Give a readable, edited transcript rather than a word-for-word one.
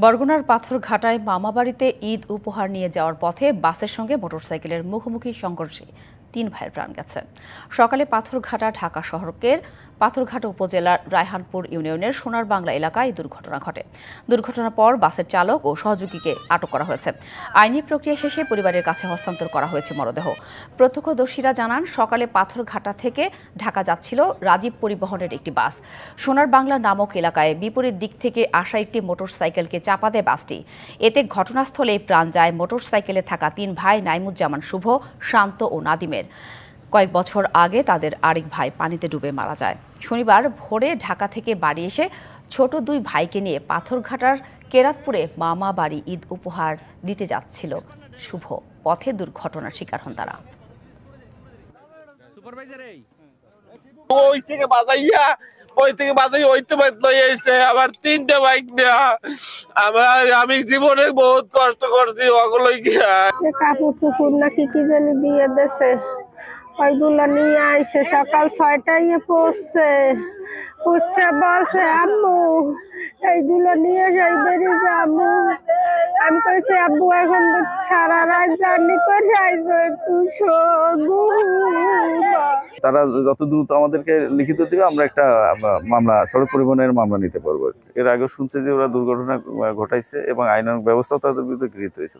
বরগুনার পাথরঘাটায় মামাবাড়িতে ঈদ উপহার নিয়ে যাওয়ার পথে বাসের সঙ্গে মোটরসাইকেলের মুখোমুখি সংঘর্ষে ৩ ভাইয়ের প্রাণ গেছে। সকালে পাথরঘাটা ঢাকা শহরের পাথরঘাটা উপজেলার রায়হানপুর ইউনিয়নের সোনার বাংলা এলাকায় দুর্ঘটনা ঘটে। দুর্ঘটনার পর বাসের চালক ও সহযোগীকে আটক করা হয়েছে। আইনি প্রক্রিয়া শেষে পরিবারের কাছে হস্তান্তর করা হয়েছে মরদেহ। প্রত্যক্ষদর্শীরা জানান, সকালে পাথরঘাটা থেকে ঢাকা যাচ্ছিল রাজীব পরিবহনের একটি বাস। সোনার বাংলা নামক এলাকায় বিপরীত দিক থেকে আসা একটি মোটরসাইকেলকে চাপা দেয় বাসটি। এতে ঘটনাস্থলেই প্রাণ যায় মোটরসাইকেলে থাকা ৩ ভাই নাইমুজ্জামান শুভ, শান্ত ও নাদিমের। কয়েক বছর আগে তাদের আরেক ভাই পানিতে ডুবে মারা যায়। শনিবার ভোরে ঢাকা থেকে বাড়ি এসে ছোট ২ ভাইকে নিয়ে পাথরঘাটার কেরাতপুরে মামা বাড়ি ঈদ উপহার দিতে যাচ্ছিল শুভ। পথে দুর্ঘটনার শিকার হন তারা। আমার ৩টে বাইক নেওয়া, আমি জীবনে বহুত কষ্ট করছি। কাপড় চুপুর নাকি কি জানি দিয়ে দেছে, ওইগুলো নিয়ে আইসে সকাল ৬টায় পড়ছে বলছে আব্বু এইগুলো নিয়ে যাই বেরিয়ে যাবো। আমি কইছি আব্বু এখন তো সারা রাত জার্নি করে আইসো, একটু তারা যত দ্রুত আমাদেরকে লিখিত দিবে আমরা একটা মামলা, সড়ক পরিবহনের মামলা নিতে পারবো। এর আগে শুনছে যে ওরা দুর্ঘটনা ঘটাইছে এবং আইনানুগ ব্যবস্থা তাদের বিরুদ্ধে গৃহীত হয়েছে।